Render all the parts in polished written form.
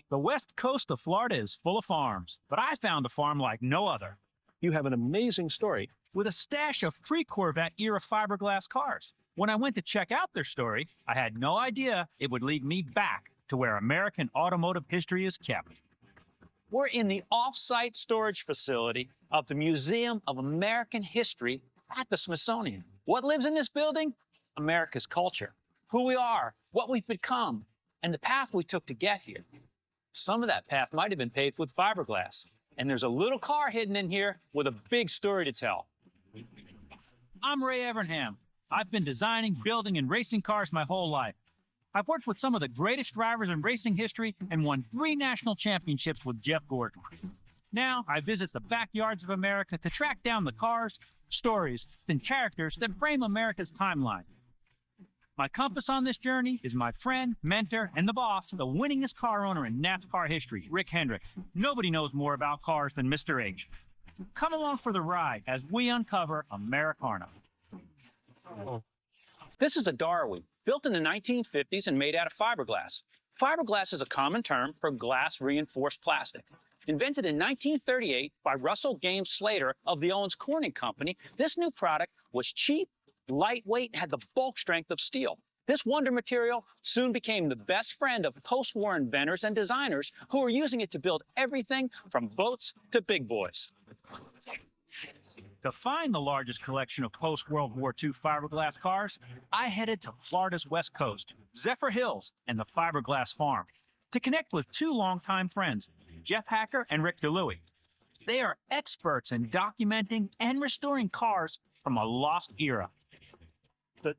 The west coast of Florida is full of farms, but I found a farm like no other. You have an amazing story. With a stash of pre-Corvette era fiberglass cars. When I went to check out their story, I had no idea it would lead me back to where American automotive history is kept. We're in the off-site storage facility of the Museum of American History at the Smithsonian. What lives in this building? America's culture, who we are, what we've become, and the path we took to get here. Some of that path might have been paved with fiberglass, and there's a little car hidden in here with a big story to tell. I'm Ray Evernham. I've been designing, building, and racing cars my whole life. I've worked with some of the greatest drivers in racing history and won 3 national championships with Jeff Gordon. Now, I visit the backyards of America to track down the cars, stories, and characters that frame America's timeline. My compass on this journey is my friend, mentor, and the boss, the winningest car owner in NASCAR history, Rick Hendrick. Nobody knows more about cars than Mr. H. Come along for the ride as we uncover AmeriCarna. This is a Darwin, built in the 1950s and made out of fiberglass. Fiberglass is a common term for glass-reinforced plastic. Invented in 1938 by Russell Gaines Slater of the Owens Corning Company, this new product was cheap, lightweight, and had the bulk strength of steel. This wonder material soon became the best friend of post-war inventors and designers who were using it to build everything from boats to big boys. To find the largest collection of post-World War II fiberglass cars, I headed to Florida's west coast, Zephyr Hills, and the Fiberglass Farm, to connect with 2 longtime friends, Jeff Hacker and Rick DeLuey. They are experts in documenting and restoring cars from a lost era.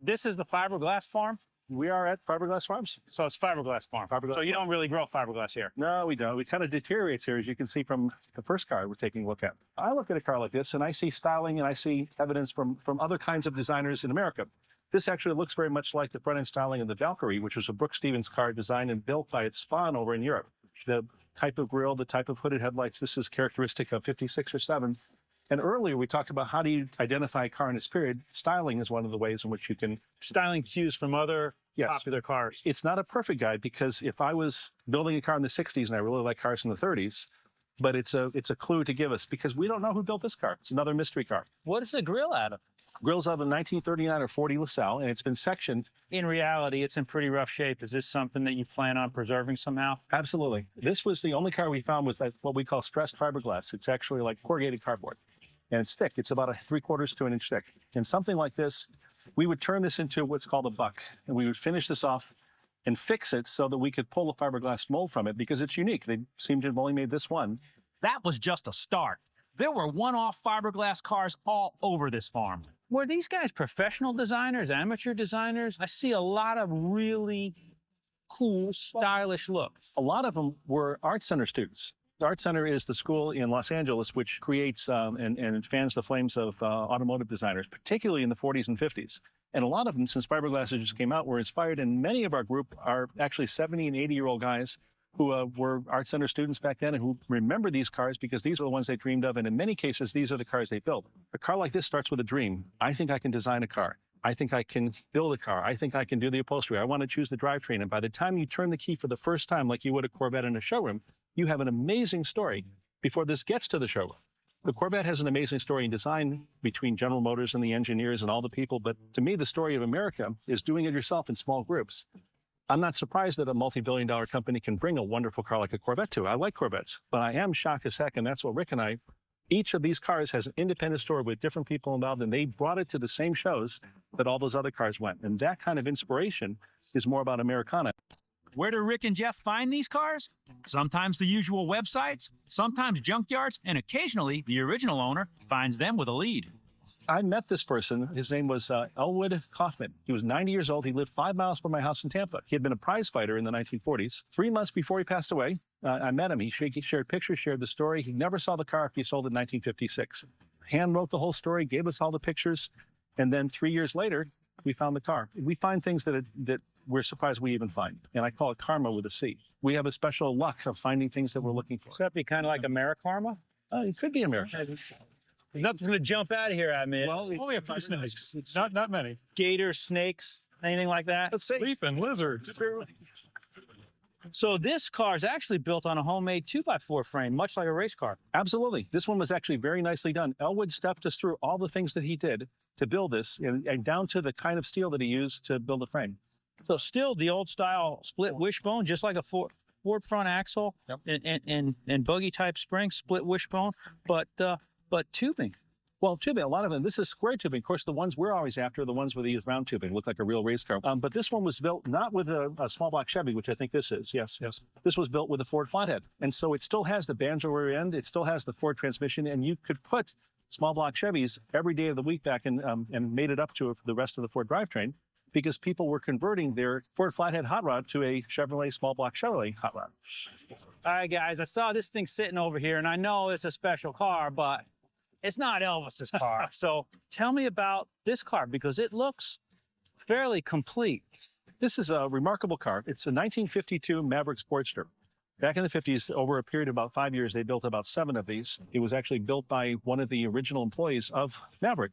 This is the Fiberglass Farm? We are at Fiberglass Farms. So it's Fiberglass Farm. So you don't really grow fiberglass here? No, we don't. It kind of deteriorates here, as you can see from the first car we're taking a look at. I look at a car like this, and I see styling, and I see evidence from other kinds of designers in America. This actually looks very much like the front-end styling of the Valkyrie, which was a Brooks Stevens car designed and built by its spawn over in Europe. The type of grille, the type of hooded headlights, this is characteristic of 56 or 7. And earlier, we talked about how do you identify a car in its period. Styling is one of the ways in which you can... Styling cues from other popular cars. It's not a perfect guide, because if I was building a car in the 60s, and I really like cars in the 30s, but it's a clue to give us, because we don't know who built this car. It's another mystery car. What is the grill out of? Grill's out of a 1939 or 40 LaSalle, and it's been sectioned. In reality, it's in pretty rough shape. Is this something that you plan on preserving somehow? Absolutely. This was the only car we found with what we call stressed fiberglass. It's actually like corrugated cardboard. And it's thick. It's about 3/4 to an inch thick. And something like this, we would turn this into what's called a buck. And we would finish this off and fix it so that we could pull a fiberglass mold from it, because it's unique. They seem to have only made this one. That was just a start. There were one-off fiberglass cars all over this farm. Were these guys professional designers, amateur designers? I see a lot of really cool, stylish looks. A lot of them were art center students. The Art Center is the school in Los Angeles which creates and fans the flames of automotive designers, particularly in the 40s and 50s. And a lot of them, since fiberglass just came out, were inspired. And many of our group are actually 70 and 80-year-old guys who were Art Center students back then and who remember these cars because these were the ones they dreamed of. And in many cases, these are the cars they built. A car like this starts with a dream. I think I can design a car. I think I can build a car. I think I can do the upholstery. I want to choose the drivetrain. And by the time you turn the key for the first time, like you would a Corvette in a showroom, you have an amazing story before this gets to the showroom. The Corvette has an amazing story in design between General Motors and the engineers and all the people. But to me, the story of America is doing it yourself in small groups. I'm not surprised that a multi-billion-dollar company can bring a wonderful car like a Corvette to it. I like Corvettes, but I am shocked as heck, and that's what Rick and I, each of these cars has an independent story with different people involved, and they brought it to the same shows that all those other cars went. And that kind of inspiration is more about AmeriCarna. Where do Rick and Jeff find these cars? Sometimes the usual websites, sometimes junkyards, and occasionally the original owner finds them with a lead. I met this person. His name was Elwood Kaufman. He was 90 years old. He lived 5 miles from my house in Tampa. He had been a prize fighter in the 1940s. 3 months before he passed away, I met him. He shared pictures, shared the story. He never saw the car after he sold it in 1956. Hand wrote the whole story, gave us all the pictures, and then 3 years later, we found the car. We find things that we're surprised we even find, and I call it karma with a C. We have a special luck of finding things that we're looking for. Could that be kind of like AmeriCarna? It could be AmeriCarna. Nothing's going to jump out of here, I mean. Well, only a few snakes. Not many. Gators, snakes, anything like that? Let's see. Leaping lizards. So this car is actually built on a homemade 2x4 frame, much like a race car. Absolutely. This one was actually very nicely done. Elwood stepped us through all the things that he did to build this, and down to the kind of steel that he used to build the frame. So still the old style split wishbone, just like a Ford front axle, and buggy type spring, split wishbone, but tubing. Well, tubing, a lot of them, this is square tubing. Of course, the ones we're always after are the ones where they use round tubing, look like a real race car. But this one was built not with a small block Chevy, which I think this is. Yes. This was built with a Ford flathead. And so it still has the banjo rear end. It still has the Ford transmission. And you could put small block Chevys every day of the week back and made it up to the rest of the Ford drivetrain, because people were converting their Ford flathead hot rod to a Chevrolet small block Chevrolet hot rod. All right, guys, I saw this thing sitting over here, and I know it's a special car, but it's not Elvis's car. So tell me about this car, because it looks fairly complete. This is a remarkable car. It's a 1952 Maverick Sportster. Back in the 50s, over a period of about 5 years, they built about 7 of these. It was actually built by one of the original employees of Maverick,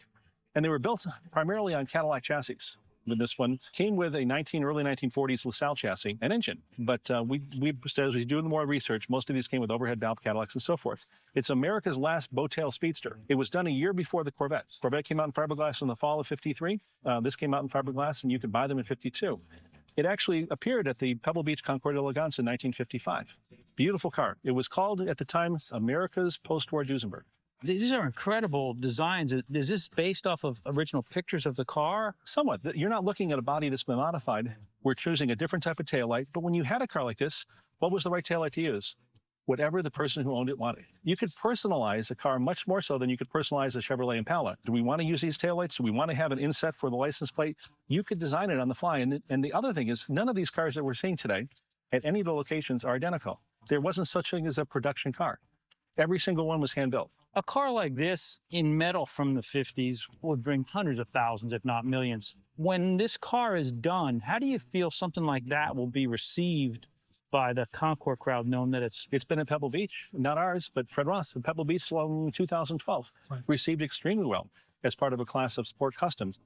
and they were built primarily on Cadillac chassis. With this one came with a early 1940s LaSalle chassis and engine. But as we do more research, most of these came with overhead valve Cadillacs and so forth. It's America's last bow-tail speedster. It was done a year before the Corvette. Corvette came out in fiberglass in the fall of '53. This came out in fiberglass, and you could buy them in '52. It actually appeared at the Pebble Beach Concours d'Elegance in 1955. Beautiful car. It was called at the time America's post-war Duesenberg. These are incredible designs. Is this based off of original pictures of the car? Somewhat. You're not looking at a body that's been modified. We're choosing a different type of taillight. But when you had a car like this, what was the right taillight to use? Whatever the person who owned it wanted. You could personalize a car much more so than you could personalize a Chevrolet Impala. Do we want to use these taillights? Do we want to have an inset for the license plate? You could design it on the fly. And the other thing is, none of these cars that we're seeing today at any of the locations are identical. There wasn't such thing as a production car. Every single one was hand-built. A car like this in metal from the 50s would bring hundreds of thousands, if not millions. When this car is done, how do you feel something like that will be received by the Concours crowd, knowing that it's been at Pebble Beach, not ours, but Fred Ross at Pebble Beach in 2012, received extremely well as part of a class of sport customs.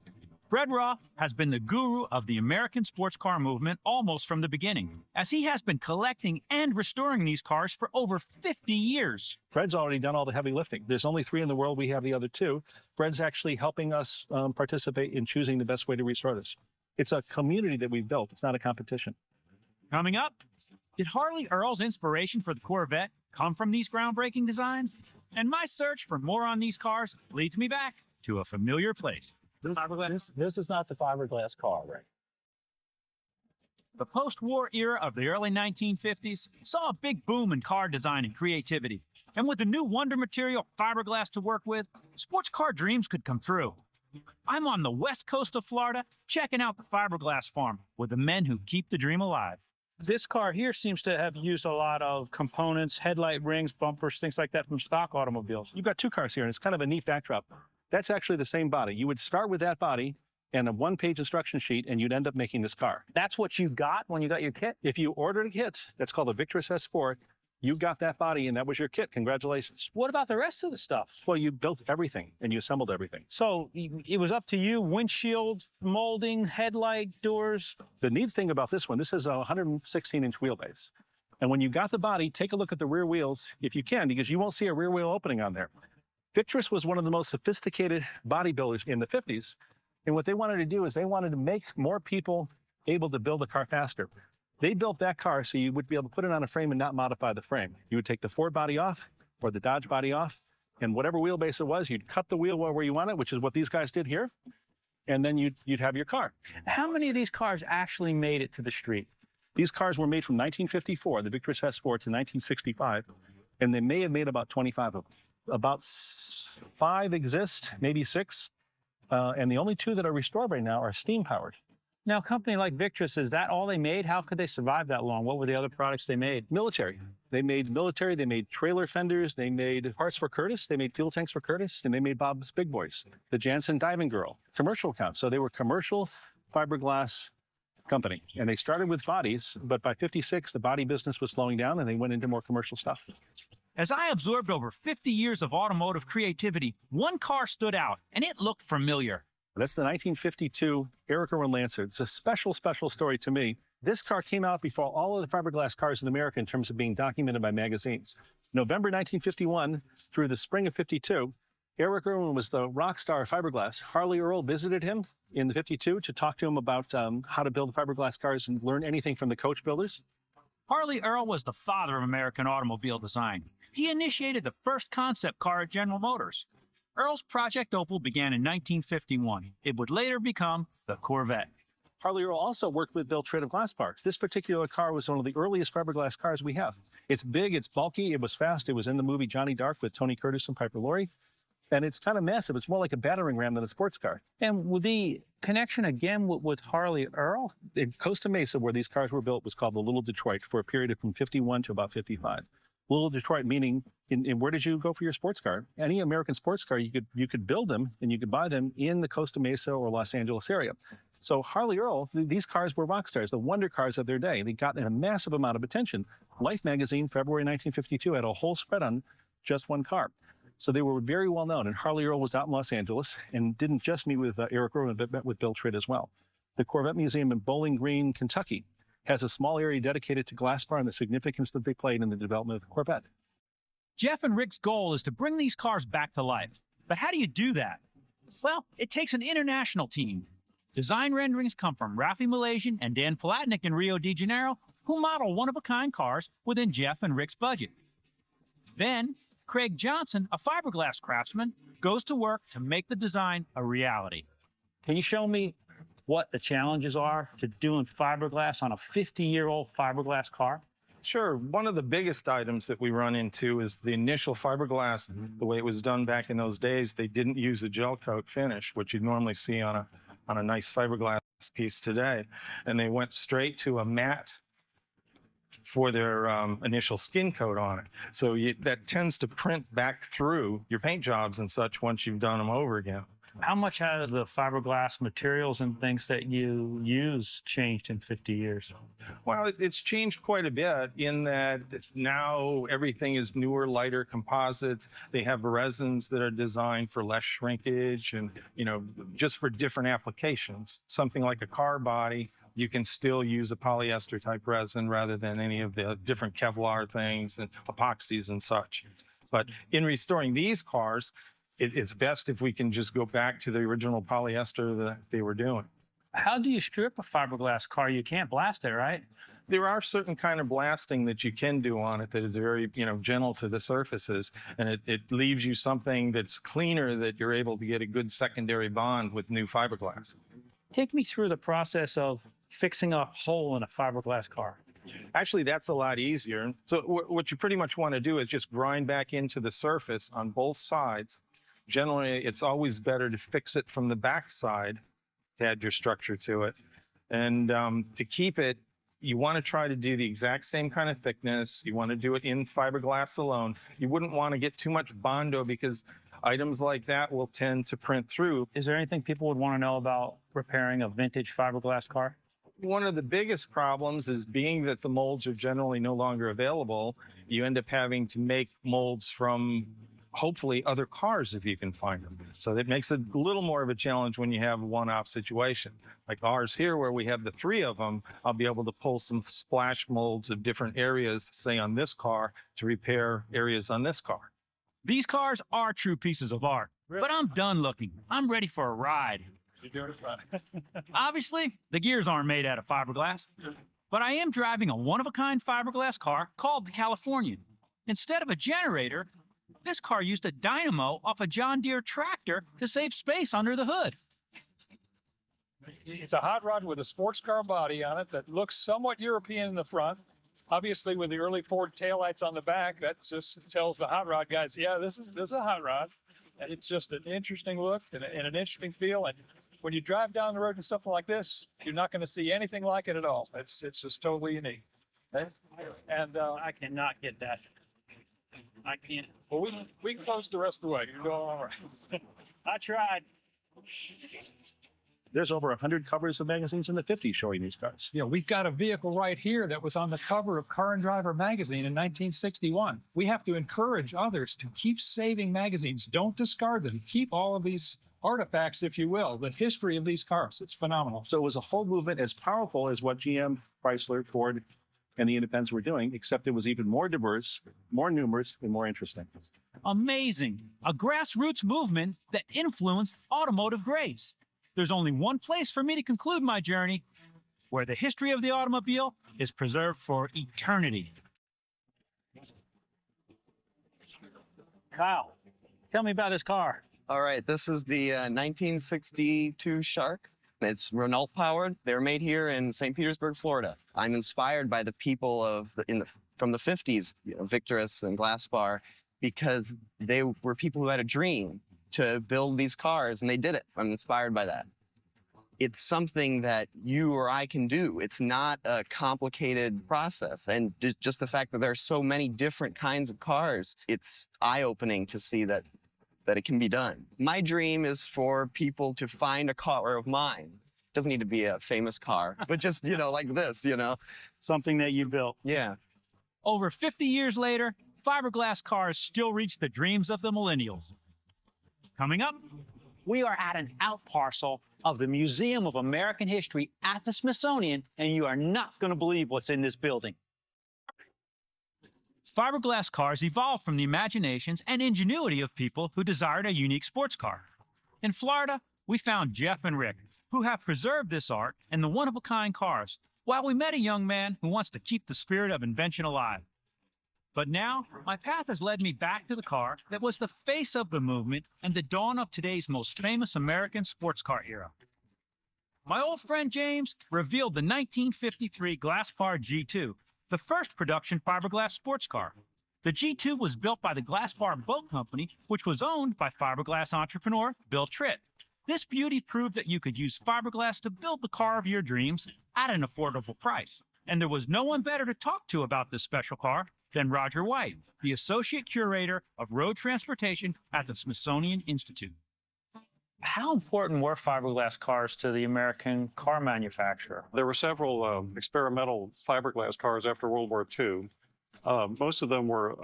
Fred Ross has been the guru of the American sports car movement almost from the beginning, as he has been collecting and restoring these cars for over 50 years. Fred's already done all the heavy lifting. There's only 3 in the world. We have the other 2. Fred's actually helping us participate in choosing the best way to restore this. It's a community that we've built. It's not a competition. Coming up, did Harley Earl's inspiration for the Corvette come from these groundbreaking designs? And my search for more on these cars leads me back to a familiar place. This is not the fiberglass car, Ray. The post-war era of the early 1950s saw a big boom in car design and creativity. And with the new wonder material, fiberglass, to work with, sports car dreams could come true. I'm on the west coast of Florida, checking out the Fiberglass Farm with the men who keep the dream alive. This car here seems to have used a lot of components, headlight rings, bumpers, things like that from stock automobiles. You've got 2 cars here, and it's kind of a neat backdrop. That's actually the same body. You would start with that body and a 1-page instruction sheet, and you'd end up making this car. That's what you got when you got your kit? If you ordered a kit, that's called a Victress S4, you got that body, and that was your kit. Congratulations. What about the rest of the stuff? Well, you built everything, and you assembled everything. So it was up to you, windshield, molding, headlight, doors. The neat thing about this one, this is a 116-inch wheelbase. And when you got the body, take a look at the rear wheels, if you can, because you won't see a rear wheel opening on there. Victress was one of the most sophisticated bodybuilders in the 50s. And what they wanted to do is they wanted to make more people able to build a car faster. They built that car so you would be able to put it on a frame and not modify the frame. You would take the Ford body off or the Dodge body off, and whatever wheelbase it was, you'd cut the wheel where you want it, which is what these guys did here, and then you'd have your car. How many of these cars actually made it to the street? These cars were made from 1954, the Victress S4, to 1965, and they may have made about 25 of them. About 5 exist, maybe 6, and the only 2 that are restored right now are steam-powered. Now, a company like Victress, is that all they made? How could they survive that long? What were the other products they made? Military. They made military, they made trailer fenders, they made parts for Curtiss, they made fuel tanks for Curtiss, and they made Bob's Big Boys, the Jansen Diving Girl, commercial accounts. So they were commercial fiberglass company. And they started with bodies, but by '56, the body business was slowing down and they went into more commercial stuff. As I absorbed over 50 years of automotive creativity, one car stood out, and it looked familiar. That's the 1952 Eric Irwin Lancer. It's a special, special story to me This car came out before all of the fiberglass cars in America in terms of being documented by magazines. November 1951 through the spring of 52, Eric Irwin was the rock star of fiberglass. Harley Earl visited him in the 52 to talk to him about how to build fiberglass cars and learn anything from the coach builders. Harley Earl was the father of American automobile design. He initiated the first concept car at General Motors. Earl's Project Opal began in 1951. It would later become the Corvette. Harley Earl also worked with Bill Tritt of Glasspar. This particular car was one of the earliest fiberglass cars we have. It's big, it's bulky, it was fast. It was in the movie Johnny Dark with Tony Curtis and Piper Laurie. And it's kind of massive. It's more like a battering ram than a sports car. And with the connection again with Harley Earl? In Costa Mesa, where these cars were built, was called the Little Detroit for a period of from 51 to about 55. Little Detroit meaning, in where did you go for your sports car? Any American sports car, you could build them and you could buy them in the Costa Mesa or Los Angeles area. So Harley Earl, these cars were rock stars, the wonder cars of their day. They got a massive amount of attention. Life magazine, February 1952, had a whole spread on just one car. So they were very well known. And Harley Earl was out in Los Angeles and didn't just meet with Eric Irwin, but met with Bill Tritt as well. The Corvette Museum in Bowling Green, Kentucky, has a small area dedicated to Glasspar and the significance that they played in the development of the Corvette. Jeff and Rick's goal is to bring these cars back to life. But how do you do that? Well, it takes an international team. Design renderings come from Rafi Malaysian and Dan Palatnik in Rio de Janeiro, who model one-of-a-kind cars within Jeff and Rick's budget. Then, Craig Johnson, a fiberglass craftsman, goes to work to make the design a reality. Can you show me what the challenges are to doing fiberglass on a 50-year-old fiberglass car? Sure. One of the biggest items that we run into is the initial fiberglass. The way it was done back in those days, they didn't use a gel coat finish, which you'd normally see on a nice fiberglass piece today. And they went straight to a matte for their initial skin coat on it. So that tends to print back through your paint jobs and such once you've done them over again. How much has the fiberglass materials and things that you use changed in 50 years? Well, it's changed quite a bit in that now everything is newer, lighter composites. They have resins that are designed for less shrinkage and, just for different applications. Something like a car body, you can still use a polyester type resin rather than any of the different Kevlar things and epoxies and such. But in restoring these cars, it's best if we can just go back to the original polyester that they were doing. How do you strip a fiberglass car? You can't blast it, right? There are certain kind of blasting that you can do on it that is very, gentle to the surfaces, and it leaves you something that's cleaner that you're able to get a good secondary bond with new fiberglass. Take me through the process of fixing a hole in a fiberglass car. Actually, that's a lot easier. So what you pretty much want to do is just grind back into the surface on both sides. Generally, it's always better to fix it from the back side to add your structure to it. And to keep it, you want to try to do the exact same kind of thickness. You want to do it in fiberglass alone. You wouldn't want to get too much Bondo because items like that will tend to print through. Is there anything people would want to know about repairing a vintage fiberglass car? One of the biggest problems is being that the molds are generally no longer available, you end up having to make molds from hopefully other cars if you can find them. So that makes it a little more of a challenge when you have a one-off situation. Like ours here, where we have the three of them, I'll be able to pull some splash molds of different areas, say on this car, to repair areas on this car. These cars are true pieces of art, but I'm done looking. I'm ready for a ride. You're doing it right. Obviously, the gears aren't made out of fiberglass, but I am driving a one-of-a-kind fiberglass car called the Californian. Instead of a generator, this car used a dynamo off a John Deere tractor to save space under the hood. It's a hot rod with a sports car body on it that looks somewhat European in the front. Obviously, with the early Ford taillights on the back, that just tells the hot rod guys, yeah, this is a hot rod. And it's just an interesting look and an interesting feel. And when you drive down the road in something like this, you're not going to see anything like it at all. It's just totally unique. Okay? And I cannot get that. I can't. well, we can close the rest of the way. You're doing all right. I tried. There's over 100 covers of magazines in the 50s showing these cars. We've got a vehicle right here that was on the cover of Car and Driver magazine in 1961. We have to encourage others to keep saving magazines. Don't discard them. Keep all of these artifacts, if you will, the history of these cars. It's phenomenal. So it was a whole movement as powerful as what GM, Chrysler, Ford, and the independents were doing, except it was even more diverse, more numerous, and more interesting. Amazing. A grassroots movement that influenced automotive greats. There's only one place for me to conclude my journey, where the history of the automobile is preserved for eternity. Kyle, tell me about this car. All right, this is the 1962 Shark. It's Renault powered. They were made here in St. Petersburg, Florida. I'm inspired by the people from the 50s, Victress and Glasspar, because they were people who had a dream to build these cars, and they did it. I'm inspired by that. It's something that you or I can do. It's not a complicated process. And just the fact that there are so many different kinds of cars, it's eye-opening to see that it can be done. My dream is for people to find a car of mine. It doesn't need to be a famous car, but just, like this, Something that you built. Yeah. Over 50 years later, fiberglass cars still reach the dreams of the millennials. Coming up, we are at an out parcel of the Museum of American History at the Smithsonian, and you are not going to believe what's in this building. Fiberglass cars evolved from the imaginations and ingenuity of people who desired a unique sports car. In Florida, we found Jeff and Rick, who have preserved this art and the one-of-a-kind cars, while we met a young man who wants to keep the spirit of invention alive. But now, my path has led me back to the car that was the face of the movement and the dawn of today's most famous American sports car era. My old friend James revealed the 1953 Glasspar G2, the first production fiberglass sports car. The G2 was built by the Glasspar Boat Company, which was owned by fiberglass entrepreneur Bill Tritt. This beauty proved that you could use fiberglass to build the car of your dreams at an affordable price. And there was no one better to talk to about this special car than Roger White, the Associate Curator of Road Transportation at the Smithsonian Institute. How important were fiberglass cars to the American car manufacturer? There were several experimental fiberglass cars after World War II. Most of them were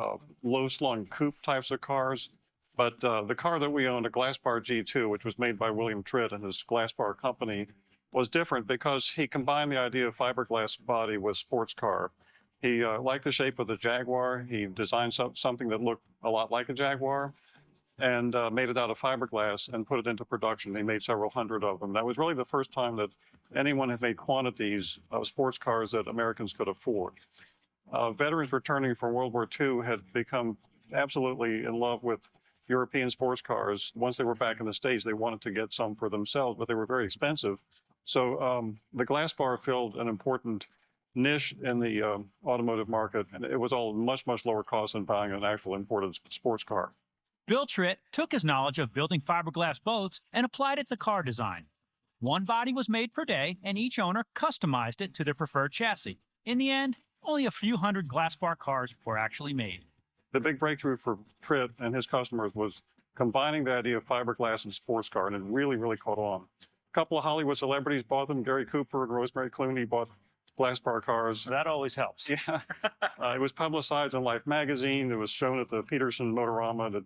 low-slung coupe types of cars, but the car that we owned, a Glasspar G2, which was made by William Tritt and his Glasspar company, was different because he combined the idea of fiberglass body with sports car. He liked the shape of the Jaguar. He designed something that looked a lot like a Jaguar and made it out of fiberglass and put it into production. He made several hundred of them. That was really the first time that anyone had made quantities of sports cars that Americans could afford. Veterans returning from World War II had become absolutely in love with European sports cars. Once they were back in the States, they wanted to get some for themselves, but they were very expensive. So the Glasspar filled an important niche in the automotive market, and it was all much, much lower cost than buying an actual imported sports car. Bill Tritt took his knowledge of building fiberglass boats and applied it to car design. One body was made per day, and each owner customized it to their preferred chassis. In the end, only a few hundred Glasspar cars were actually made. The big breakthrough for Tritt and his customers was combining the idea of fiberglass and sports car, and it really, really caught on. A couple of Hollywood celebrities bought them. Gary Cooper and Rosemary Clooney bought Glasspar cars. That always helps. Yeah. It was publicized in Life magazine. It was shown at the Peterson Motorama.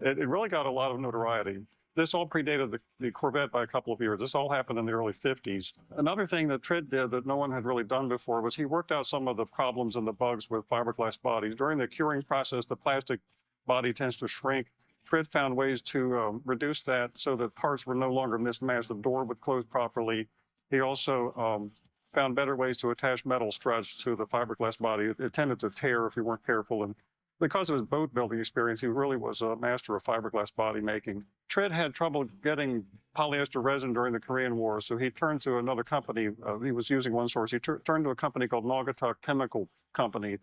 It really got a lot of notoriety. This all predated the Corvette by a couple of years. This all happened in the early 50s. Another thing that Tritt did that no one had really done before was he worked out some of the problems and the bugs with fiberglass bodies. During the curing process, the plastic body tends to shrink. Tritt found ways to reduce that so that parts were no longer mismatched. The door would close properly. He also found better ways to attach metal struts to the fiberglass body. It tended to tear if you weren't careful. And because of his boat building experience, he really was a master of fiberglass body making. Tritt had trouble getting polyester resin during the Korean War, so he turned to another company. He was using one source. He turned to a company called Naugatuck Chemical Company,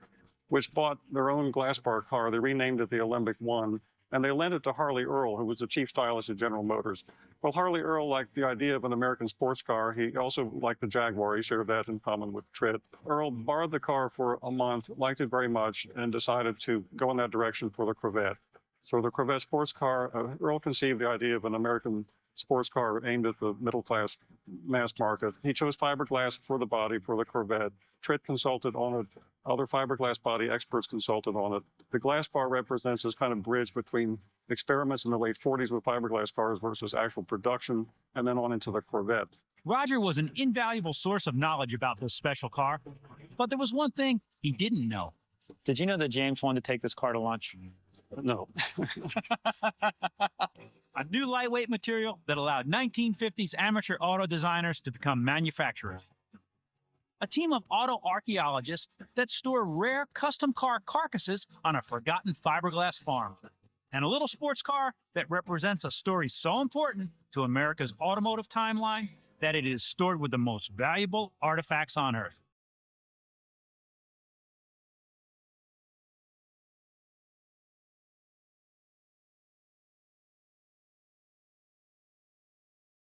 which bought their own Glasspar car. They renamed it the Alembic One, and they lent it to Harley Earl, who was the chief stylist at General Motors. Well, Harley Earl liked the idea of an American sports car. He also liked the Jaguar. He shared that in common with Tritt. Earl borrowed the car for a month, liked it very much, and decided to go in that direction for the Corvette. So the Corvette sports car, Earl conceived the idea of an American sports car aimed at the middle class mass market. He chose fiberglass for the body for the Corvette. Tritt consulted on it. Other fiberglass body experts consulted on it. The Glasspar represents this kind of bridge between experiments in the late 40s with fiberglass cars versus actual production, and then on into the Corvette. Roger was an invaluable source of knowledge about this special car, but there was one thing he didn't know. Did you know that James wanted to take this car to lunch? No. A new lightweight material that allowed 1950s amateur auto designers to become manufacturers. A team of auto archaeologists that store rare custom car carcasses on a forgotten fiberglass farm. And a little sports car that represents a story so important to America's automotive timeline that it is stored with the most valuable artifacts on Earth.